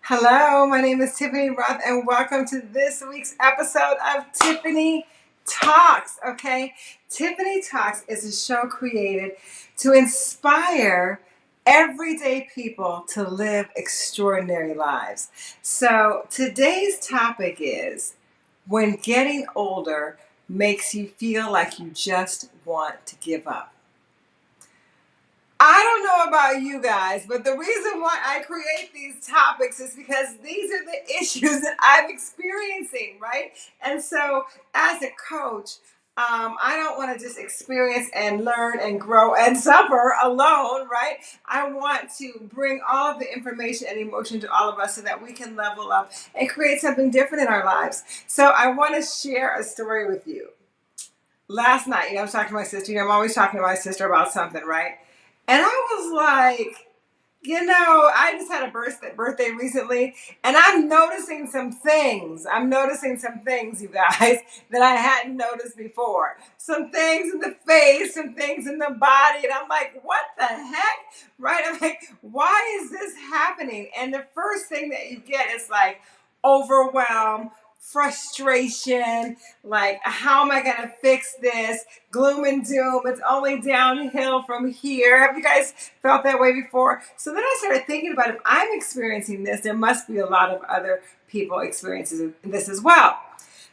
Hello, my name is Tiffany Roth, and welcome to this week's episode of Tiffany Talks. Okay, Tiffany Talks is a show created to inspire everyday people to live extraordinary lives. So today's topic is when getting older makes you feel like you just want to give up. I don't know about you guys, but the reason why I create these topics is because these are the issues that I'm experiencing, right? And so, as a coach, I don't want to just experience and learn and grow and suffer alone, right? I want to bring all of the information and emotion to all of us so that we can level up and create something different in our lives. So, I want to share a story with you. Last night, I was talking to my sister. I'm always talking to my sister about something, right? And I was like, I just had a birthday recently, and I'm noticing some things. You guys, that I hadn't noticed before. Some things in the face, some things in the body, and I'm like, what the heck? Right? I'm like, why is this happening? And the first thing that you get is like overwhelm, frustration, like, how am I going to fix this? Gloom and doom. It's only downhill from here. Have you guys felt that way before? So then I started thinking about, if I'm experiencing this, there must be a lot of other people experiencing this as well.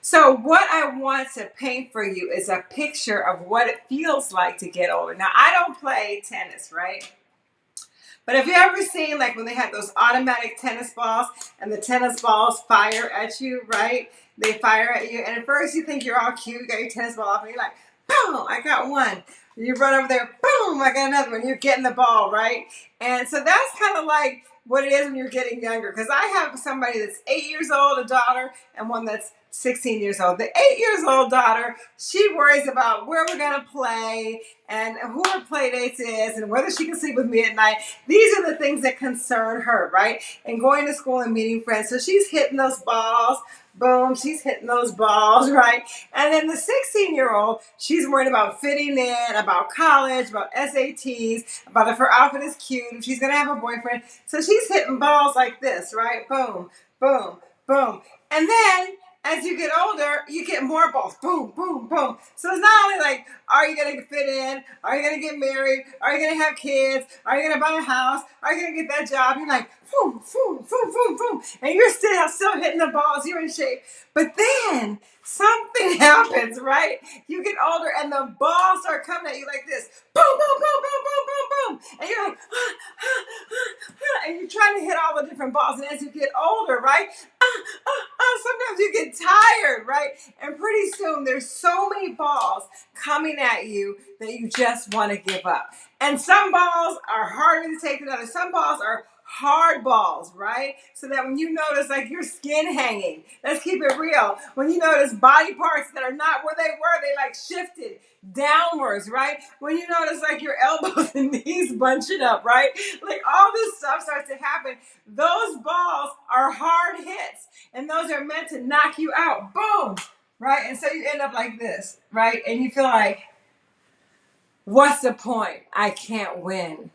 So what I want to paint for you is a picture of what it feels like to get older. Now, I don't play tennis, right? But have you ever seen, like, when they have those automatic tennis balls and the tennis balls fire at you, right? They fire at you, and at first you think you're all cute, you got your tennis ball off, and you're like, boom, I got one. You run over there, boom, I got another one. You're getting the ball, right? And so that's kind of like what it is when you're getting younger. Because I have somebody that's 8 years old, a daughter, and one that's 16 years old. The 8 years old daughter, she worries about where we're going to play and who her play dates is and whether she can sleep with me at night. These are the things that concern her, right? And going to school and meeting friends. So she's hitting those balls. Boom, she's hitting those balls, right? And then the 16-year-old, she's worried about fitting in, about college, about SATs, about if her outfit is cute, if she's going to have a boyfriend. So she's hitting balls like this, right? Boom, boom, boom. And then as you get older, you get more balls. Boom, boom, boom. So it's not only like, are you going to fit in? Are you going to get married? Are you going to have kids? Are you going to buy a house? Are you going to get that job? You're like, boom, boom, boom, boom, boom. And you're still hitting the balls. You're in shape. But then something happens, right? You get older and the balls start coming at you like this. Boom, boom, boom, boom, boom, boom, boom. And you're like, and you're trying to hit all the different balls. And as you get older, right? Sometimes you get tired, right? And pretty soon there's so many balls coming at you that you just want to give up. And some balls are harder to take than others. Some balls are hard balls, right? So that when you notice like your skin hanging, let's keep it real. When you notice body parts that are not where they were, they like shifted downwards, right? When you notice like your elbows and knees bunching up, right? Like all this stuff starts to happen. Those balls are hard hits, and those are meant to knock you out. Boom, right? And so you end up like this, right? And you feel like, what's the point? I can't win.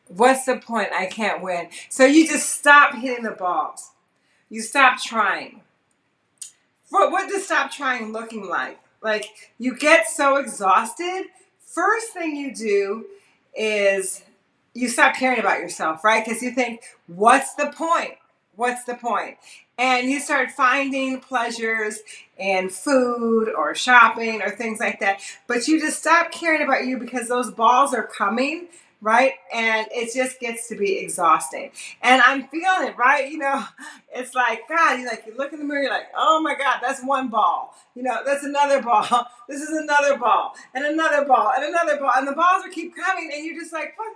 What's the point? I can't win. So you just stop hitting the balls. You stop trying. What does stop trying looking like? Like, you get so exhausted. First thing you do is you stop caring about yourself, right? Because you think, what's the point? What's the point? And you start finding pleasures in food or shopping or things like that. But you just stop caring about you because those balls are coming, right? And it just gets to be exhausting. And I'm feeling it, right? It's like, God, you look in the mirror, you're like, oh my God, that's one ball. That's another ball. This is another ball and another ball and another ball. And the balls are keep coming and you're just like, fuck,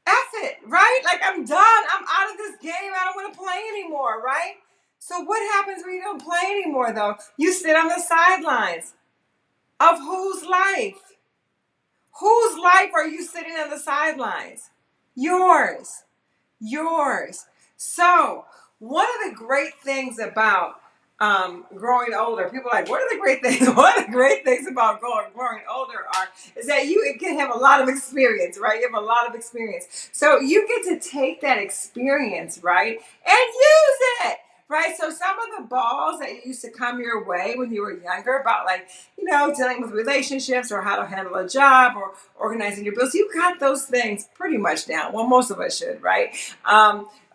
F it, right? Like, I'm done. I'm out of this game. I don't want to play anymore, right? So what happens when you don't play anymore, though? You sit on the sidelines of whose life? Whose life are you sitting on the sidelines? Yours. So, one of the great things about growing older. People are like, what are the great things? One of the great things about growing older is that you can have a lot of experience, right? You have a lot of experience. So you get to take that experience, right, and use it. Right. So some of the balls that used to come your way when you were younger about like, dealing with relationships or how to handle a job or organizing your bills, you got those things pretty much down. Well, most of us should, right?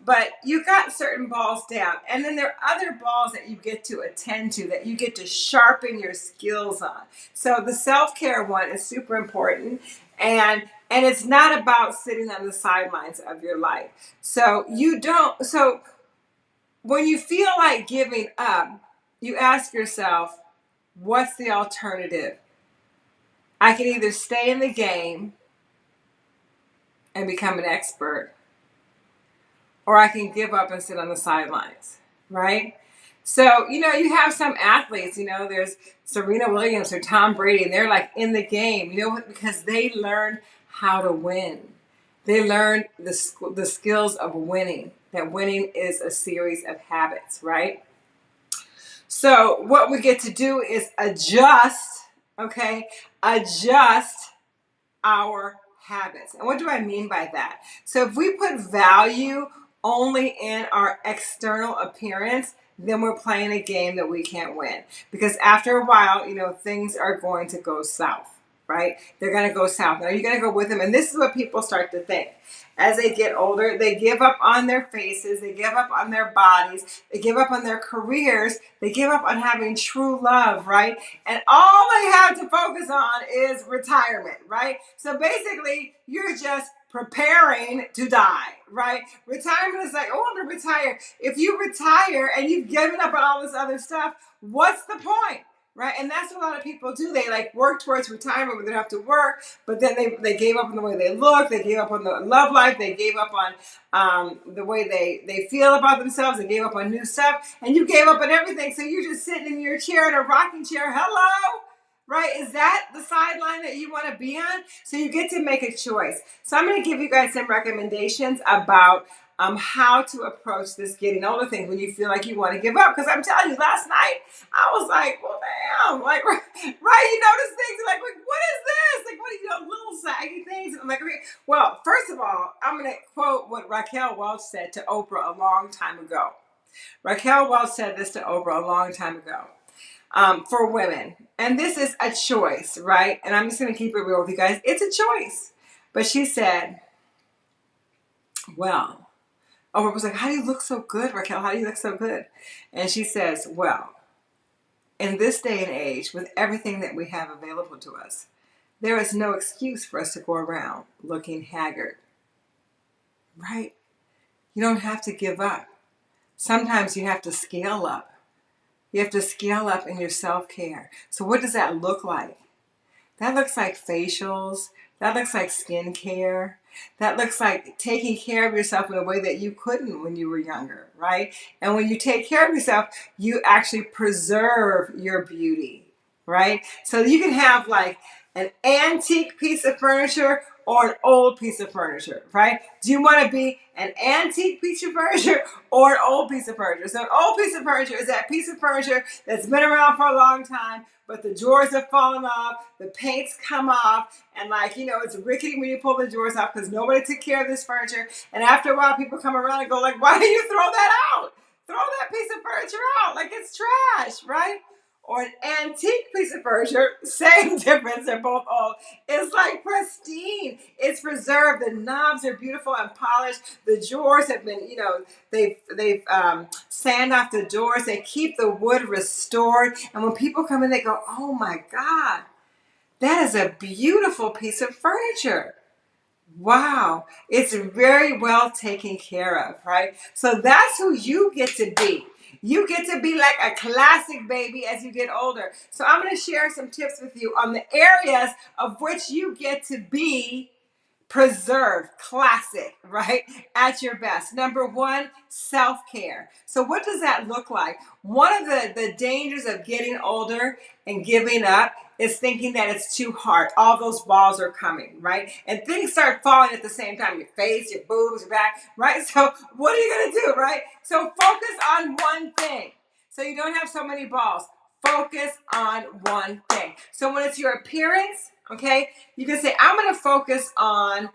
But you got certain balls down. And then there are other balls that you get to attend to, that you get to sharpen your skills on. So the self-care one is super important. And it's not about sitting on the sidelines of your life. So when you feel like giving up, you ask yourself, what's the alternative? I can either stay in the game and become an expert, or I can give up and sit on the sidelines, right? So, you have some athletes, there's Serena Williams or Tom Brady, and they're like in the game, because they learned how to win. They learned the skills of winning, that winning is a series of habits, right? So what we get to do is adjust, okay? Adjust our habits. And what do I mean by that? So if we put value only in our external appearance, then we're playing a game that we can't win. Because after a while, things are going to go south, right? They're going to go south. Now you're going to go with them. And this is what people start to think. As they get older, they give up on their faces, they give up on their bodies, they give up on their careers, they give up on having true love, right? And all they have to focus on is retirement, right? So basically, you're just preparing to die, right? Retirement is like, oh, I'm going to retire. If you retire and you've given up on all this other stuff, what's the point? Right? And that's what a lot of people do. They like work towards retirement when they don't have to work, but then they gave up on the way they look, they gave up on the love life, they gave up on the way they feel about themselves, they gave up on new stuff, and you gave up on everything. So you're just sitting in your chair in a rocking chair. Hello? Right? Is that the sideline that you want to be on? So you get to make a choice. So I'm going to give you guys some recommendations about how to approach this getting older thing when you feel like you want to give up. Because I'm telling you, last night I was like, well, damn, like, right? You notice things like, what is this? Like, what are little saggy things? And I'm like, okay. Well, first of all, I'm going to quote what Raquel Welch said to Oprah a long time ago. Raquel Welch said this to Oprah a long time ago. For women. And this is a choice, right? And I'm just going to keep it real with you guys. It's a choice. But she said, well, Oprah was like, how do you look so good, Raquel? How do you look so good? And she says, well, in this day and age, with everything that we have available to us, there is no excuse for us to go around looking haggard, right? You don't have to give up. Sometimes you have to scale up. You have to scale up in your self-care. So what does that look like? That looks like facials. That looks like skincare. That looks like taking care of yourself in a way that you couldn't when you were younger, right? And when you take care of yourself, you actually preserve your beauty, right? So you can have like an antique piece of furniture or an old piece of furniture, right? Do you want to be an antique piece of furniture or an old piece of furniture? So an old piece of furniture is that piece of furniture that's been around for a long time, but the drawers have fallen off, the paint's come off, and it's rickety when you pull the drawers off because nobody took care of this furniture. And after a while, people come around and go like, why do you throw that out? Throw that piece of furniture out like it's trash, right? Or an antique piece of furniture, same difference, they're both old. It's like pristine. It's preserved. The knobs are beautiful and polished. The drawers have been, they've sand off the doors. They keep the wood restored. And when people come in, they go, oh my God, that is a beautiful piece of furniture. Wow. It's very well taken care of, right? So that's who you get to be. You get to be like a classic baby as you get older. So I'm going to share some tips with you on the areas of which you get to be preserved, classic, right? At your best. Number one, self-care. So what does that look like? One of the dangers of getting older and giving up is thinking that it's too hard. All those balls are coming, right? And things start falling at the same time. Your face, your boobs, your back, right? So what are you going to do, right? So focus on one thing. so you don't have so many balls. Focus on one thing. So when it's your appearance, okay, you can say, I'm going to focus on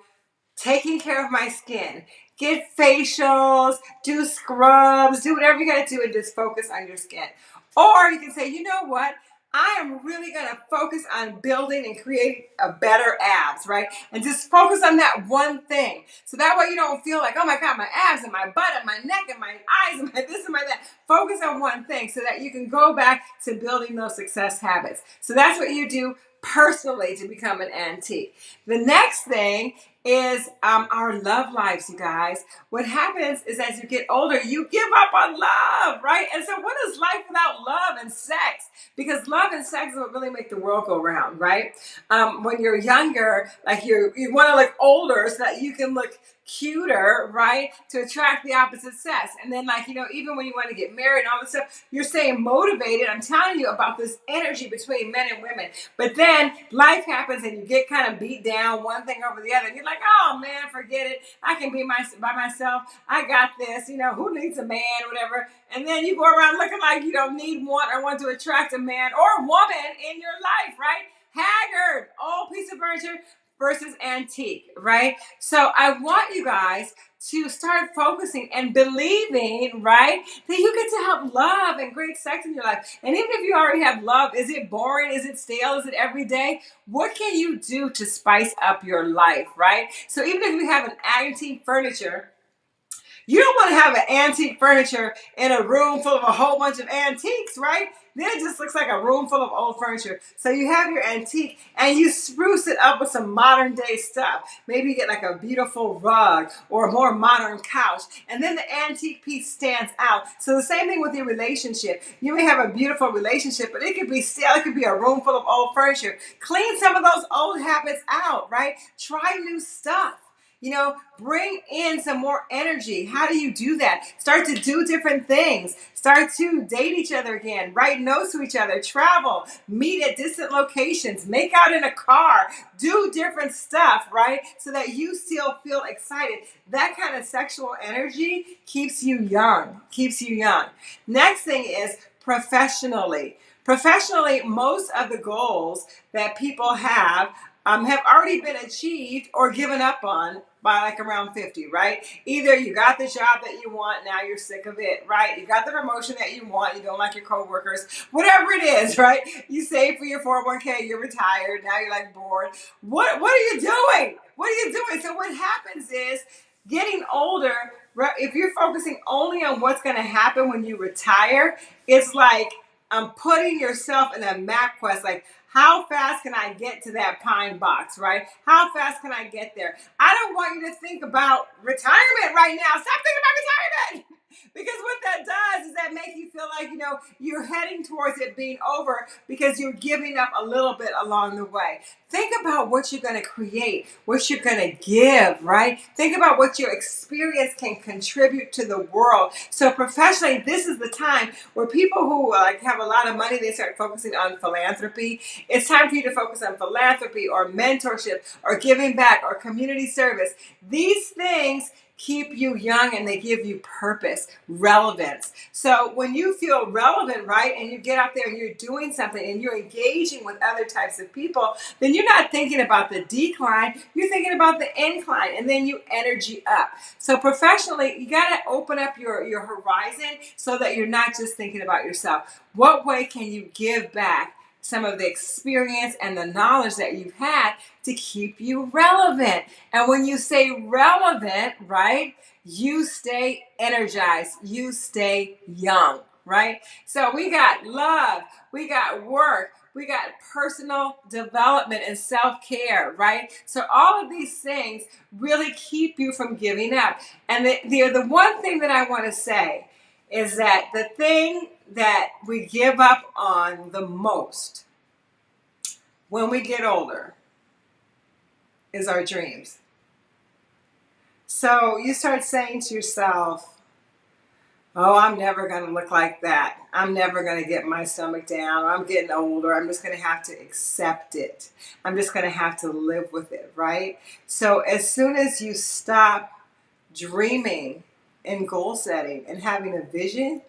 taking care of my skin. Get facials, do scrubs, do whatever you got to do and just focus on your skin. Or you can say, you know what? I am really going to focus on building and creating a better abs, right? And just focus on that one thing. So that way you don't feel like, oh my God, my abs and my butt and my neck and my eyes and my this and my that. Focus on one thing so that you can go back to building those success habits. So that's what you do personally to become an antique. The next thing is our love lives, you guys. What happens is as you get older, you give up on love, right? And so what is life without love and sex? Because love and sex is what really make the world go round, right? When you're younger, like you want to look older so that you can look cuter, right? To attract the opposite sex. And then like, even when you want to get married and all this stuff, you're staying motivated. I'm telling you about this energy between men and women. But then life happens and you get kind of beat down one thing over the other. And you're like, oh man, forget it. I can be by myself. I got this. Who needs a man, whatever. And then you go around looking like you don't need one or want to attract a man or woman in your life, right? Haggard, old piece of furniture versus antique, right? So I want you guys to start focusing and believing, right, that you get to have love and great sex in your life. And even if you already have love, is it boring? Is it stale? Is it every day? What can you do to spice up your life, right? So even if you have an antique furniture, you don't want to have an antique furniture in a room full of a whole bunch of antiques, right? Then it just looks like a room full of old furniture. So you have your antique and you spruce it up with some modern day stuff. Maybe you get like a beautiful rug or a more modern couch. And then the antique piece stands out. So the same thing with your relationship. You may have a beautiful relationship, but it could be stale. It could be a room full of old furniture. Clean some of those old habits out, right? Try new stuff. Bring in some more energy. How do you do that? Start to do different things. Start to date each other again. Write notes to each other. Travel. Meet at distant locations. Make out in a car. Do different stuff, right? So that you still feel excited. That kind of sexual energy keeps you young. Next thing is professionally. Professionally, most of the goals that people have already been achieved or given up on by like around 50, right? Either you got the job that you want, now you're sick of it, right? You got the promotion that you want, you don't like your coworkers, whatever it is, right? You save for your 401k, you're retired, now you're like bored. What are you doing? So what happens is getting older, if you're focusing only on what's going to happen when you retire, it's like putting yourself in a map quest, like how fast can I get to that pine box, right? How fast can I get there? I don't want you to think about retirement right now. Stop thinking about retirement. Because what that does is that make you feel like, you're heading towards it being over because you're giving up a little bit along the way. Think about what you're going to create, what you're going to give, right? Think about what your experience can contribute to the world. So professionally, this is the time where people who have a lot of money, they start focusing on philanthropy. It's time for you to focus on philanthropy or mentorship or giving back or community service. These things keep you young and they give you purpose, relevance. So when you feel relevant, right, and you get out there and you're doing something and you're engaging with other types of people, then you're not thinking about the decline, you're thinking about the incline, and then you energy up. So professionally, you got to open up your horizon so that you're not just thinking about yourself. What way can you give back some of the experience and the knowledge that you've had to keep you relevant? And when you stay relevant, right, you stay energized, you stay young, right? So we got love, we got work, we got personal development and self-care, right? So all of these things really keep you from giving up. And the one thing that I want to say is that the thing that we give up on the most when we get older is our dreams. So you start saying to yourself, oh, I'm never going to look like that. I'm never going to get my stomach down. I'm getting older. I'm just going to have to accept it. I'm just going to have to live with it, right? So as soon as you stop dreaming and goal setting and having a vision,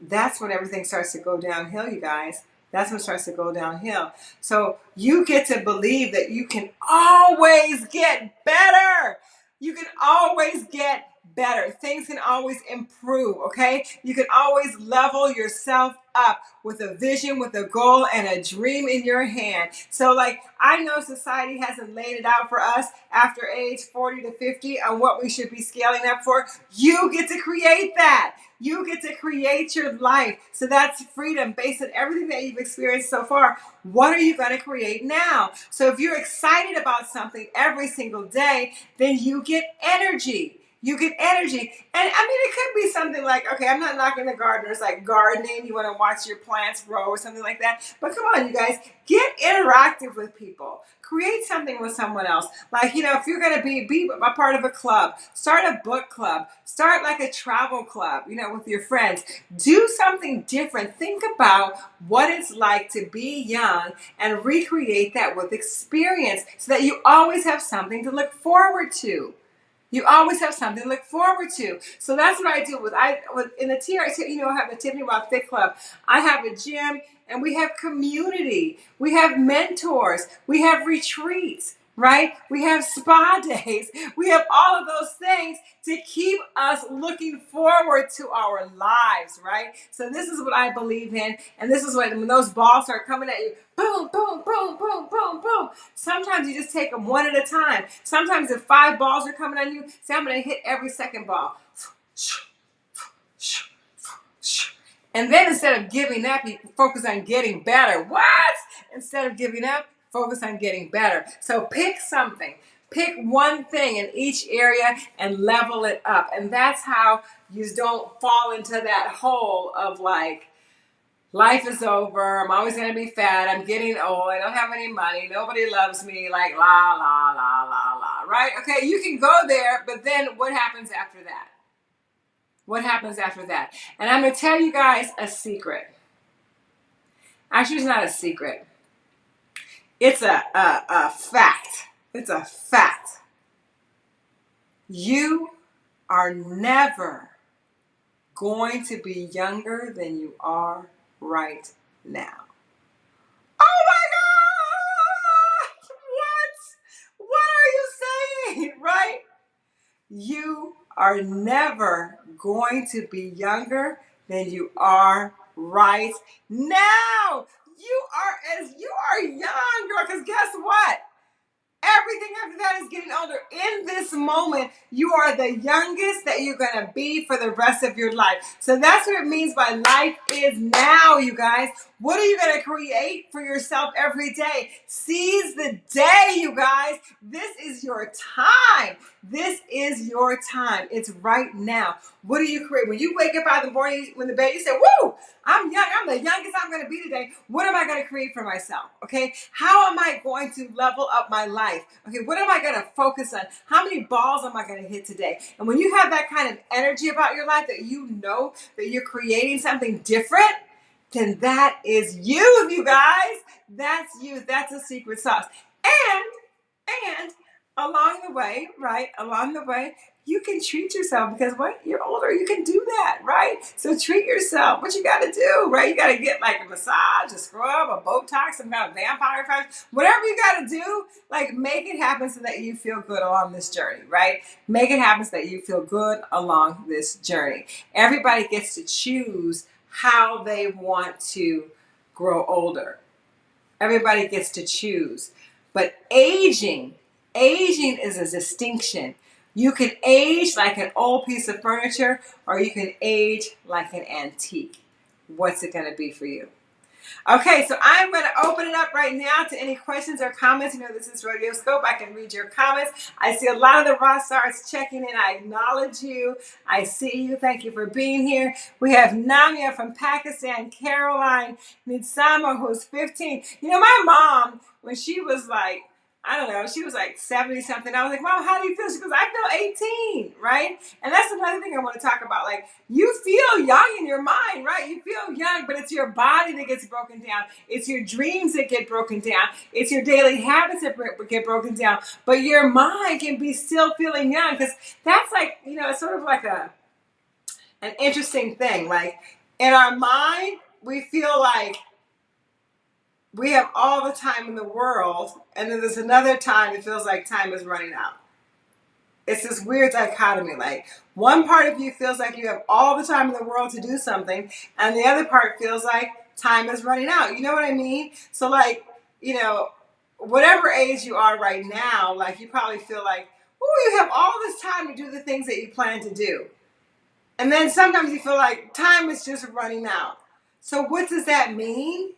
that's when everything starts to go downhill, you guys. That's when it starts to go downhill. So you get to believe that you can always get better. You can always get better. Things can always improve, okay? You can always level yourself up with a vision, with a goal, and a dream in your hand. So, like, I know society hasn't laid it out for us after age 40 to 50 on what we should be scaling up for. You get to create that. You get to create your life. So that's freedom based on everything that you've experienced so far. What are you going to create now? So if you're excited about something every single day, then you get energy. You get energy. And I mean, it could be something like, okay, I'm not knocking the gardeners, like gardening. You want to watch your plants grow or something like that. But come on, you guys, get interactive with people. Create something with someone else. Like, if you're going to be a part of a club, start a book club, start like a travel club, with your friends. Do something different. Think about what it's like to be young and recreate that with experience so that you always have something to look forward to. You always have something to look forward to. So that's what I do in the TRT, I have the Tiffany Talks Fit Club. I have a gym and we have community. We have mentors. We have retreats, right? We have spa days. We have all of those things to keep us looking forward to our lives, right? So this is what I believe in. And this is when those balls start coming at you, boom, boom, boom, boom, boom, boom. Sometimes you just take them one at a time. Sometimes if 5 balls are coming on you, say, I'm going to hit every second ball. And then instead of giving up, you focus on getting better. What? Instead of giving up, focus on getting better. So pick something. Pick one thing in each area and level it up. And that's how you don't fall into that hole of like, life is over. I'm always going to be fat. I'm getting old. I don't have any money. Nobody loves me. Like, la, la, la, la, la, right? Okay, you can go there, but then what happens after that? What happens after that? And I'm going to tell you guys a secret. Actually, it's not a secret. It's a fact. It's a fact. You are never going to be younger than you are right now. Oh my God! What? What are you saying? Right? You are never going to be younger than you are right now. You are young, girl, because guess what? Everything after that is getting older. In this moment, you are the youngest that you're going to be for the rest of your life. So that's what it means by life is now, you guys. What are you going to create for yourself every day? Seize the day, you guys. This is your time. This is your time. It's right now. What do you create? When you wake up out of the morning, when the bed, you say, woo, I'm young. I'm the youngest I'm going to be today. What am I going to create for myself? Okay. How am I going to level up my life? Okay. What am I going to focus on? How many balls am I going to hit today? And when you have that kind of energy about your life that you know that you're creating something different, then that is you guys. That's you. That's a secret sauce. And along the way, right? Along the way, you can treat yourself because what? You're older, you can do that, right? So treat yourself. What you got to do, right? You got to get like a massage, a scrub, a Botox, some kind of vampire effect, whatever you got to do, like make it happen so that you feel good along this journey, right? Make it happen so that you feel good along this journey. Everybody gets to choose how they want to grow older. Everybody gets to choose. But aging is a distinction. You can age like an old piece of furniture or you can age like an antique. What's it going to be for you? Okay, so I'm going to open it up right now to any questions or comments. You know, this is Radio Scope. I can read your comments. I see a lot of the raw stars checking in. I acknowledge you. I see you. Thank you for being here. We have Namia from Pakistan, Caroline Midsama, who's 15. You know, my mom, when she was like, I don't know, she was like 70 something. I was like, Mom, how do you feel? She goes, I feel 18, right? And that's another thing I want to talk about. Like, you feel young in your mind, right? You feel young, but it's your body that gets broken down. It's your dreams that get broken down. It's your daily habits that get broken down. But your mind can be still feeling young because that's like, you know, it's sort of like an interesting thing. Like, In our mind, we feel like we have all the time in the world, and then there's another time it feels like time is running out. It's this weird dichotomy. Like, one part of you feels like you have all the time in the world to do something, and the other part feels like time is running out. You know what I mean? So, like, you know, whatever age you are right now, like, you probably feel like, oh, you have all this time to do the things that you plan to do. And then sometimes you feel like time is just running out. So, what does that mean?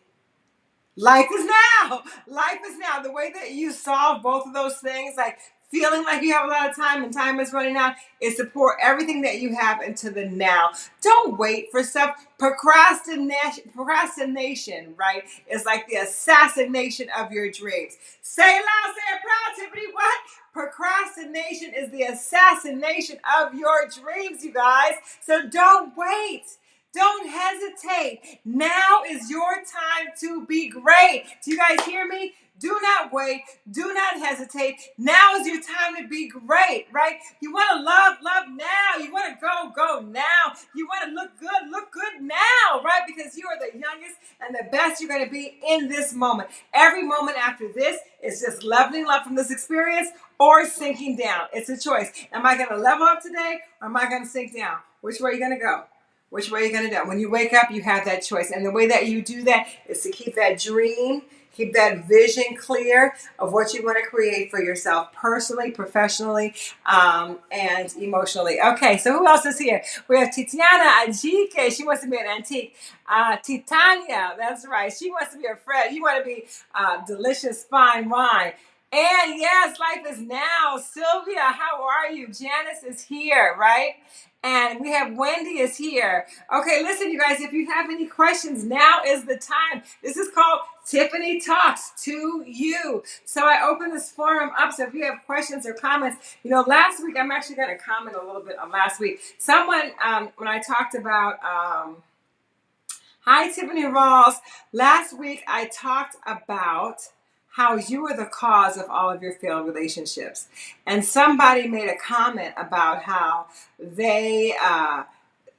Life is now. Life is now. The way that you solve both of those things, like feeling like you have a lot of time and time is running out, is to pour everything that you have into the now. Don't wait for stuff. Procrastination, right, is like the assassination of your dreams. Say it loud, say it proud, Tiffany. What? Procrastination is the assassination of your dreams, you guys. So don't wait. Don't hesitate. Now is your time to be great. Do you guys hear me? Do not wait. Do not hesitate. Now is your time to be great, right? You want to love now. You want to go now. You want to look good now, right? Because you are the youngest and the best you're going to be in this moment. Every moment after this is just leveling up from this experience or sinking down. It's a choice. Am I going to level up today, or am I going to sink down? Which way are you going to go? Which way are you going to do? When you wake up, you have that choice. And the way that you do that is to keep that dream, keep that vision clear of what you want to create for yourself personally, professionally, and emotionally. Okay, so who else is here? We have Titiana Ajike. She wants to be an antique. Titania, that's right. She wants to be a friend. You want to be delicious fine wine. And yes, life is now. Sylvia, how are you? Janice is here, right? And we have Wendy is here. Okay, listen, you guys, if you have any questions, now is the time. This is called Tiffany Talks to you. So I open this forum up. So if you have questions or comments, you know, last week, I'm actually going to comment a little bit on last week. Someone, when I talked about, hi, Tiffany Rawls. Last week, I talked about how you were the cause of all of your failed relationships. And somebody made a comment about how they,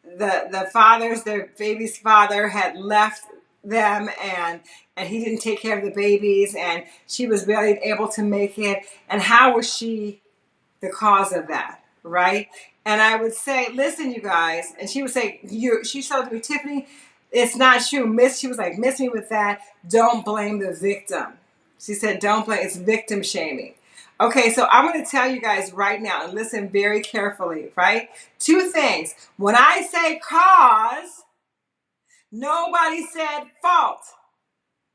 their baby's father had left them, and he didn't take care of the babies, and she was barely able to make it. And how was she the cause of that, right? And I would say, listen, you guys, and she would say, she told me, Tiffany, it's not true. She was like, miss me with that. Don't blame the victim. She said, don't blame, it's victim shaming. Okay, so I'm going to tell you guys right now, and listen very carefully, right? Two things. When I say cause, nobody said fault.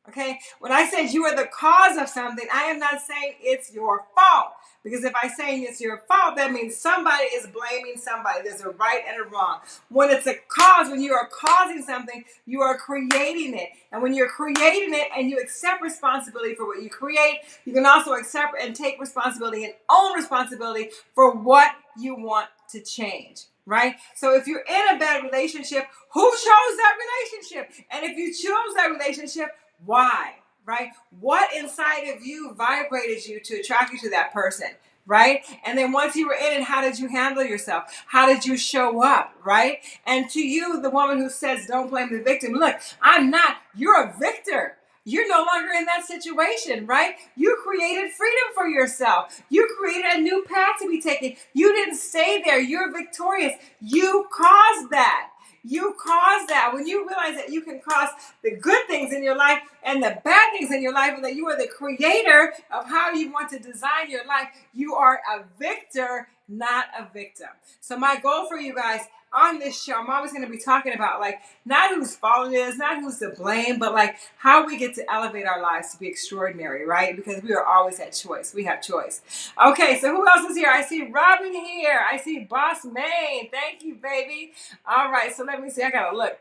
Okay, when I said you are the cause of something, I am not saying it's your fault. Because if I'm saying it's your fault, that means somebody is blaming somebody. There's a right and a wrong. When it's a cause, when you are causing something, you are creating it. And when you're creating it and you accept responsibility for what you create, you can also accept and take responsibility and own responsibility for what you want to change. Right? So if you're in a bad relationship, who chose that relationship? And if you chose that relationship, why? Right? What inside of you vibrated you to attract you to that person? Right? And then once you were in it, how did you handle yourself? How did you show up? Right? And to you, the woman who says, don't blame the victim. Look, I'm not. You're a victor. You're no longer in that situation, right? You created freedom for yourself. You created a new path to be taken. You didn't stay there. You're victorious. You caused that. You caused that. When you realize that you can cause the good things in your life and the bad things in your life, and that you are the creator of how you want to design your life, you are a victor, not a victim. So my goal for you guys on this show, I'm always going to be talking about, like, not whose fault it is, not who's to blame, but like how we get to elevate our lives to be extraordinary, right? Because we are always at choice. We have choice. Okay, so who else is here? I see Robin here. I see Boss Maine. Thank you, baby. All right, so let me see. I got to look.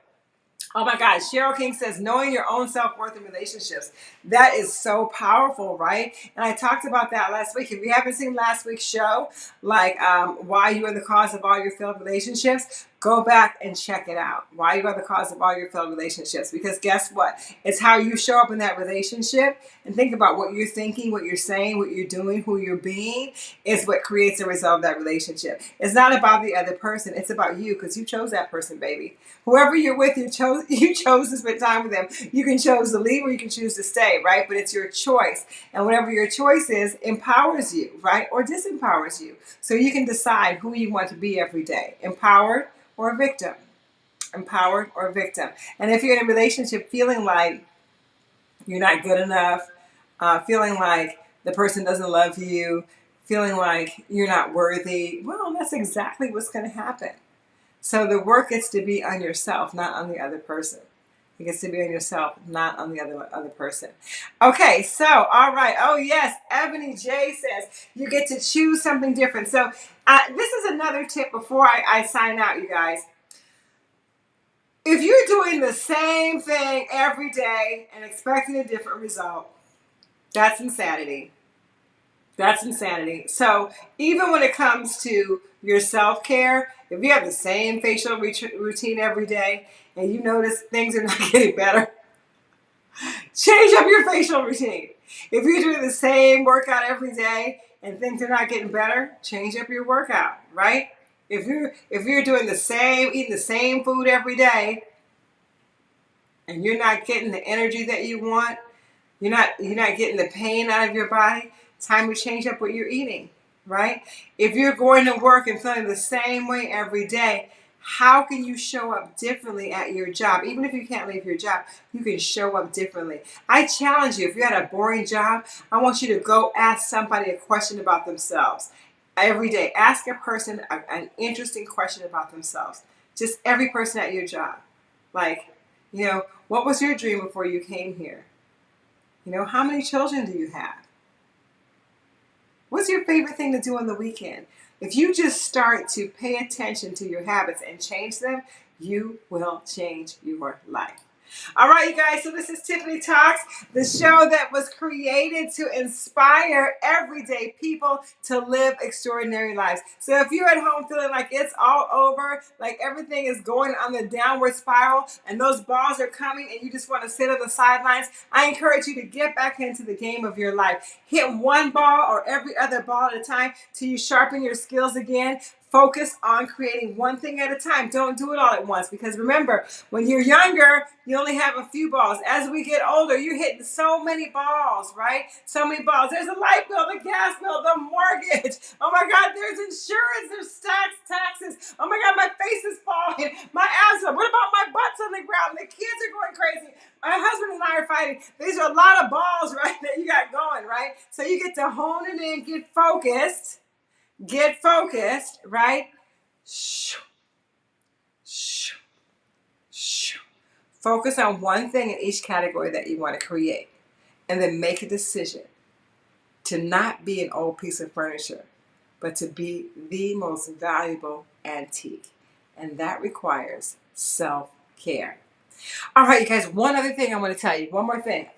Oh my God, Cheryl King says, knowing your own self-worth in relationships. That is so powerful, right? And I talked about that last week. If you haven't seen last week's show, like why you are the cause of all your failed relationships, Go back and check it out. Why you are the cause of all your failed relationships. Because guess what? It's how you show up in that relationship, and think about what you're thinking, what you're saying, what you're doing, who you're being is what creates the result of that relationship. It's not about the other person. It's about you, because you chose that person, baby. Whoever you're with, you chose to spend time with them. You can choose to leave or you can choose to stay, right? But it's your choice. And whatever your choice is empowers you, right? Or disempowers you. So you can decide who you want to be every day. Empowered or victim. Empowered or victim. And if you're in a relationship feeling like you're not good enough, feeling like the person doesn't love you, feeling like you're not worthy, well, that's exactly what's going to happen. So the work gets to be on yourself, not on the other person. It gets to be on yourself, not on the other person. Okay, so, all right. Oh, yes, Ebony J says you get to choose something different. So this is another tip before I sign out, you guys. If you're doing the same thing every day and expecting a different result, that's insanity. That's insanity. So even when it comes to your self-care, if you have the same facial routine every day and you notice things are not getting better, change up your facial routine. If you're doing the same workout every day and things are not getting better, change up your workout, right? If you're doing the same, eating the same food every day and you're not getting the energy that you want, you're not getting the pain out of your body, time to change up what you're eating, right? If you're going to work and feeling the same way every day, how can you show up differently at your job? Even if you can't leave your job, you can show up differently. I challenge you, if you had a boring job, I want you to go ask somebody a question about themselves. Every day, ask a person an interesting question about themselves. Just every person at your job. Like, what was your dream before you came here? How many children do you have? What's your favorite thing to do on the weekend? If you just start to pay attention to your habits and change them, you will change your life. All right, you guys, so this is Tiffany Talks, the show that was created to inspire everyday people to live extraordinary lives. So if you're at home feeling like it's all over, like everything is going on the downward spiral and those balls are coming and you just want to sit on the sidelines, I encourage you to get back into the game of your life. Hit one ball or every other ball at a time till you sharpen your skills again. Focus on creating one thing at a time. Don't do it all at once, because remember, when you're younger, you only have a few balls. As we get older, you're hitting so many balls, right? So many balls. There's a light bill, the gas bill, the mortgage. Oh my God, there's insurance, there's taxes. Oh my God, my face is falling. My abs are. What about my butt's on the ground? The kids are going crazy. My husband and I are fighting. These are a lot of balls, right, that you got going, right? So you get to hone it in, get focused. Get focused, right? Shoo, shoo, shoo. Focus on one thing in each category that you want to create. And then make a decision to not be an old piece of furniture, but to be the most valuable antique. And that requires self-care. All right, you guys, one other thing I want to tell you. One more thing.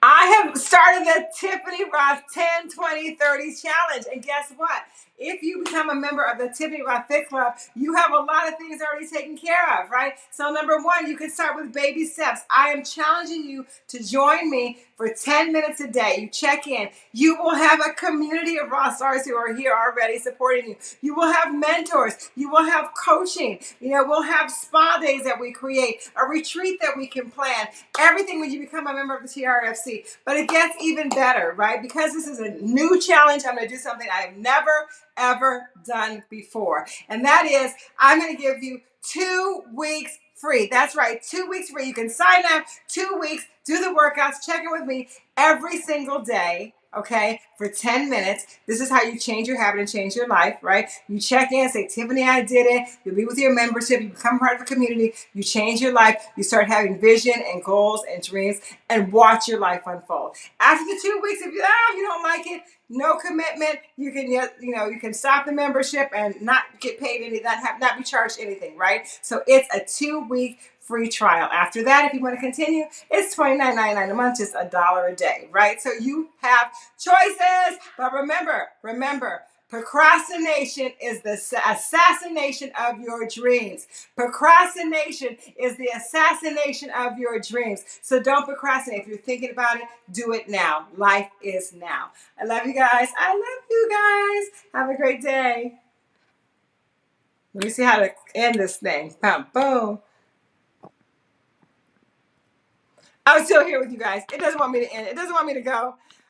I have started the Tiffany Roth 10, 20, 30 challenge. And guess what? If you become a member of the Tiffany Roth Fit Club, you have a lot of things already taken care of, right? So number one, you can start with baby steps. I am challenging you to join me for 10 minutes a day. You check in. You will have a community of rock stars who are here already supporting you. You will have mentors. You will have coaching. We'll have spa days that we create, a retreat that we can plan, everything when you become a member of the TRFC. But it gets even better, right? Because this is a new challenge, I'm going to do something I have never, ever done before. And that is, I'm going to give you 2 weeks free. That's right, 2 weeks free. You can sign up 2 weeks, do the workouts, check in with me every single day. Okay, for 10 minutes. This is how you change your habit and change your life, right? You check in, say, Tiffany, I did it. You'll be with your membership. You become part of a community. You change your life. You start having vision and goals and dreams and watch your life unfold. After the 2 weeks, if you don't like it, no commitment. You can stop the membership and not get paid not be charged anything, right? So it's a 2-week free trial. After that, if you want to continue, it's $29.99 a month, just $1 a day, right? So you have choices. But remember, Procrastination is the assassination of your dreams. Procrastination is the assassination of your dreams. So don't procrastinate. If you're thinking about it, do it now. Life is now. I love you guys. I love you guys. Have a great day. Let me see how to end this thing. Boom, boom. I'm still here with you guys. It doesn't want me to end. It doesn't want me to go.